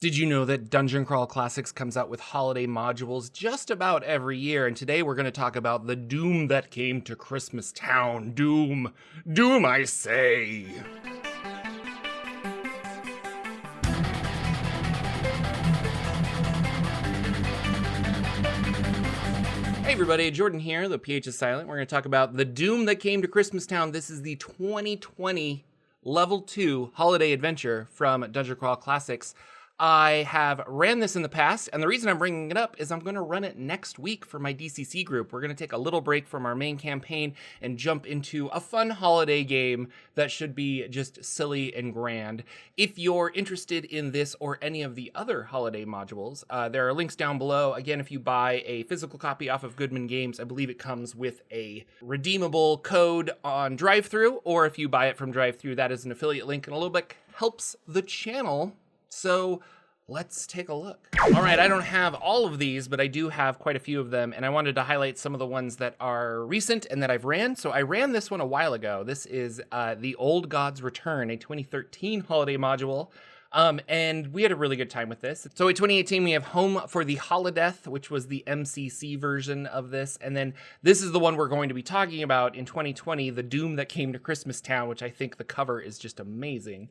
Did you know that Dungeon Crawl Classics comes out with holiday modules just about every year? And today we're going to talk about the doom that came to Christmas Town. Doom. Doom, I say. Hey everybody, Jordan here, the PH is silent. We're going to talk about the doom that came to Christmas Town. This is the 2020 Level 2 Holiday Adventure from Dungeon Crawl Classics. I have ran this in the past, and the reason I'm bringing it up is I'm going to run it next week for my DCC group. We're going to take a little break from our main campaign and jump into a fun holiday game that should be just silly and grand. If you're interested in this or any of the other holiday modules, there are links down below. Again, if you buy a physical copy off of Goodman Games, I believe it comes with a redeemable code on drive-thru, or if you buy it from drive-thru, that is an affiliate link, and a little bit helps the channel. So let's take a look. All right, I don't have all of these, but I do have quite a few of them, and I wanted to highlight some of the ones that are recent and that I've ran. So I ran this one a while ago. This is The Old Gods Return, a 2013 holiday module, and we had a really good time with this. So in 2018, we have Home for the Holodeath, which was the MCC version of this, and then this is the one we're going to be talking about in 2020, The Doom That Came to Christmas Town, which I think the cover is just amazing.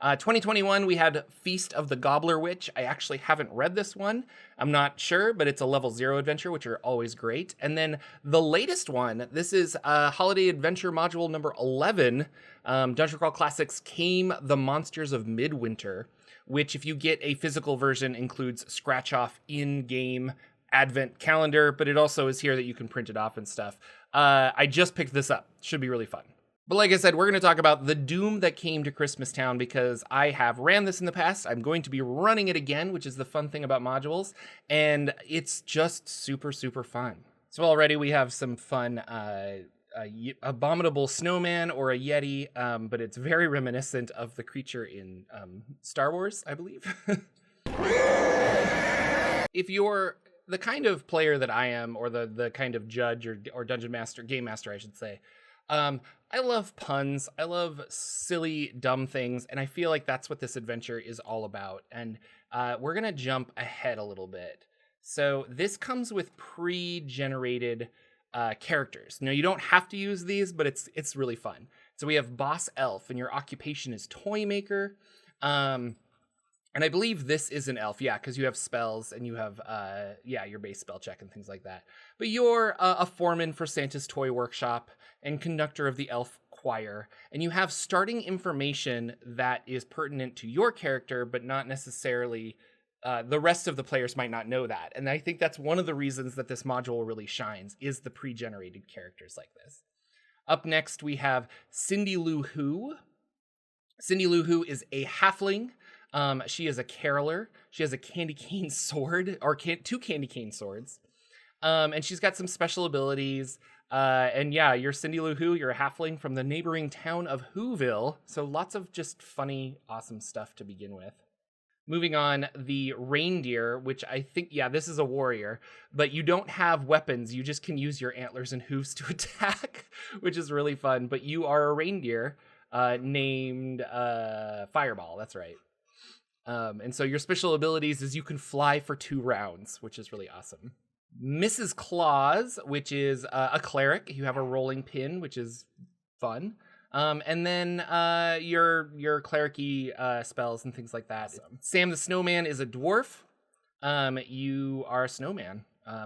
2021, we had Feast of the Gobbler Witch. I actually haven't read this one. I'm not sure, but it's a level 0 adventure, which are always great. And then the latest one, this is Holiday Adventure Module number 11. Dungeon Crawl Classics Came the Monsters of Midwinter, which if you get a physical version includes scratch-off in-game advent calendar, but it also is here that you can print it off and stuff. I just picked this up. Should be really fun. But like I said, we're going to talk about the doom that came to Christmas Town because I have ran this in the past. I'm going to be running it again, which is the fun thing about modules. And it's just super, super fun. So already we have some fun abominable snowman or a yeti, but it's very reminiscent of the creature in Star Wars, I believe. If you're the kind of player that I am, or the kind of judge or dungeon master, game master, I should say, I love puns. I love silly, dumb things. And I feel like that's what this adventure is all about. And we're going to jump ahead a little bit. So this comes with pre-generated characters. Now, you don't have to use these, but it's really fun. So we have Boss Elf, and your occupation is Toy Maker. And I believe this is an elf, yeah, because you have spells and you have, your base spell check and things like that. But you're a foreman for Santa's Toy Workshop and conductor of the elf choir. And you have starting information that is pertinent to your character, but not necessarily, the rest of the players might not know that. And I think that's one of the reasons that this module really shines, is the pre-generated characters like this. Up next, we have Cindy Lou Who. Cindy Lou Who is a halfling. She is a caroler. She has a candy cane sword, or two candy cane swords. And she's got some special abilities. And yeah, you're Cindy Lou Who. You're a halfling from the neighboring town of Whoville. So lots of just funny, awesome stuff to begin with. Moving on, the reindeer, which I think, yeah, this is a warrior, but you don't have weapons. You just can use your antlers and hooves to attack, which is really fun. But you are a reindeer named Fireball. That's right. And so your special abilities is you can fly for 2 rounds, which is really awesome. Mrs. Claus, which is a cleric. You have a rolling pin, which is fun. And then your cleric-y spells and things like that. Awesome. Sam the Snowman is a dwarf. You are a snowman.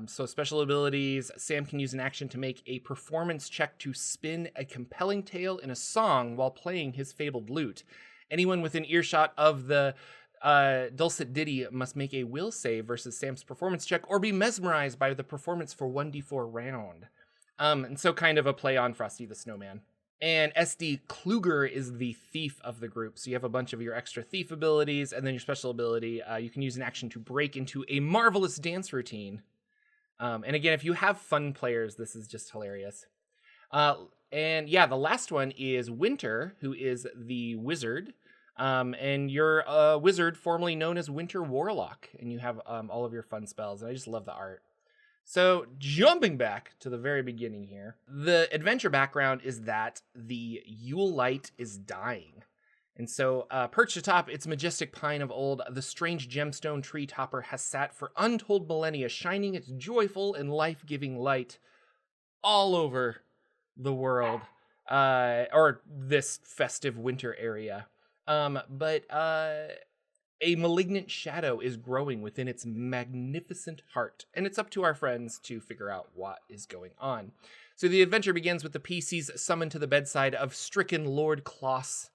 So special abilities, Sam can use an action to make a performance check to spin a compelling tale in a song while playing his fabled lute. Anyone within earshot of the dulcet ditty must make a will save versus Sam's performance check or be mesmerized by the performance for 1d4 round. And so kind of a play on Frosty the Snowman. And SD Kluger is the thief of the group. So you have a bunch of your extra thief abilities, and then your special ability, you can use an action to break into a marvelous dance routine. And again, if you have fun players, this is just hilarious. And yeah, the last one is Winter, who is the wizard. And you're a wizard formerly known as Winter Warlock, and you have all of your fun spells, and I just love the art. So jumping back to the very beginning here, the adventure background is that the Yule light is dying. And so, perched atop its majestic pine of old, the strange gemstone tree topper has sat for untold millennia, shining its joyful and life-giving light all over the world, or this festive winter area. But a malignant shadow is growing within its magnificent heart, and it's up to our friends to figure out what is going on. So the adventure begins with the PCs summoned to the bedside of stricken Lord Kloss,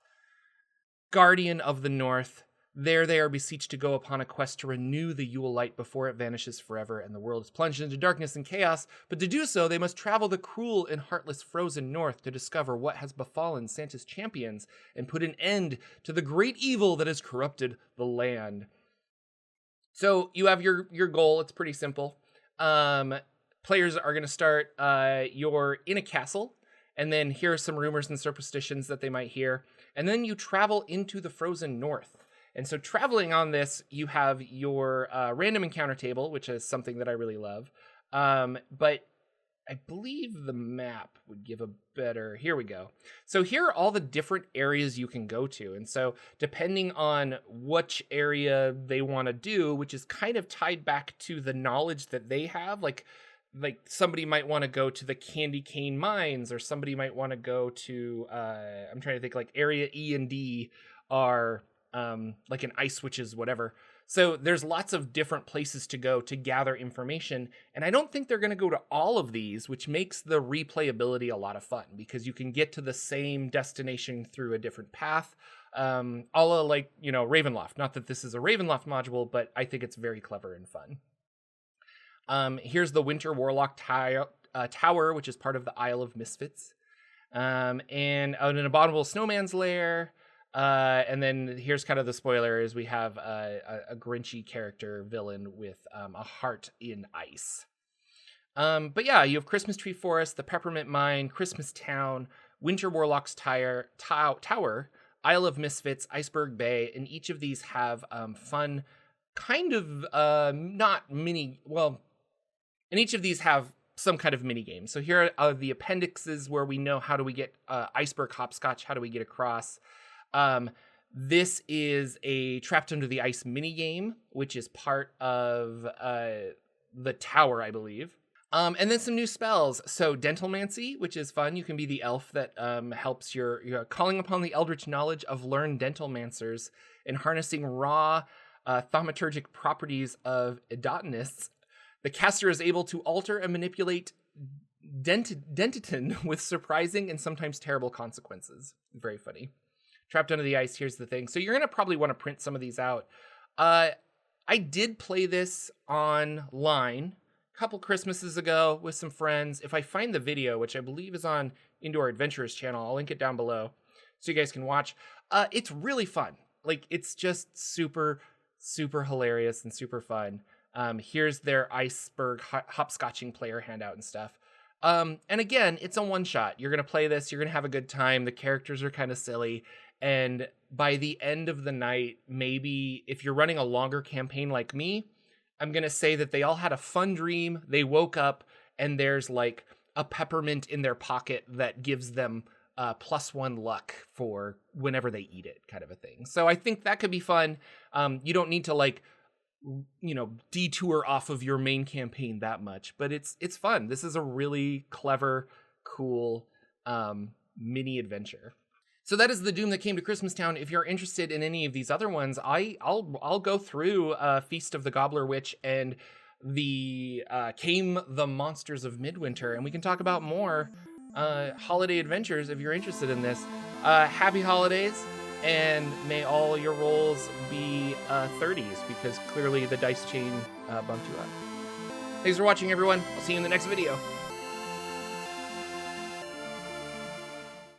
Guardian of the North. There they are beseeched to go upon a quest to renew the Yule light before it vanishes forever and the world is plunged into darkness and chaos. But to do so, they must travel the cruel and heartless frozen north to discover what has befallen Santa's champions and put an end to the great evil that has corrupted the land. So you have your goal. It's pretty simple. Players are going to start, you're in a castle, and then here are some rumors and superstitions that they might hear. And then you travel into the frozen north. And so traveling on this, you have your random encounter table, which is something that I really love. But I believe the map would give a better... Here we go. So here are all the different areas you can go to. And so depending on which area they want to do, which is kind of tied back to the knowledge that they have, like somebody might want to go to the candy cane mines, or somebody might want to go to, I'm trying to think, like area E and D are like an ice witches, whatever. So there's lots of different places to go to gather information. And I don't think they're going to go to all of these, which makes the replayability a lot of fun because you can get to the same destination through a different path. A la like, Ravenloft. Not that this is a Ravenloft module, but I think it's very clever and fun. Here's the Winter Warlock Tower, which is part of the Isle of Misfits. And an abominable snowman's lair. And then here's kind of the spoiler is we have a Grinchy character villain with a heart in ice. But yeah, you have Christmas Tree Forest, the Peppermint Mine, Christmas Town, Winter Warlock's Tower, Isle of Misfits, Iceberg Bay, and each of these have fun kind of not mini, well, and each of these have some kind of mini game. So here are the appendixes where we know how do we get iceberg hopscotch, how do we get across. This is a Trapped Under the Ice mini game, which is part of the tower, I believe. And then some new spells. So Dentalmancy, which is fun. You can be the elf that helps you're calling upon the eldritch knowledge of learned dentalmancers and harnessing raw thaumaturgic properties of edotanists. The caster is able to alter and manipulate dentitin with surprising and sometimes terrible consequences. Very funny. Trapped Under the Ice, here's the thing. So you're going to probably want to print some of these out. I did play this online a couple Christmases ago with some friends. If I find the video, which I believe is on Indoor Adventurers channel, I'll link it down below so you guys can watch. It's really fun. Like, it's just super, super hilarious and super fun. Here's their iceberg hopscotching player handout and stuff. And again, it's a one-shot. You're going to play this. You're going to have a good time. The characters are kind of silly. And by the end of the night, maybe if you're running a longer campaign like me, I'm going to say that they all had a fun dream. They woke up and there's like a peppermint in their pocket that gives them +1 luck for whenever they eat it, kind of a thing. So I think that could be fun. You don't need to detour off of your main campaign that much, but it's fun. This is a really clever, cool mini adventure. So that is the Doom That Came to Christmastown. If you're interested in any of these other ones, I'll go through Feast of the Gobbler Witch and the Came the Monsters of Midwinter, and we can talk about more holiday adventures if you're interested in this. Happy holidays, and may all your rolls be 30s, because clearly the dice chain bumped you up. Thanks for watching, everyone. I'll see you in the next video.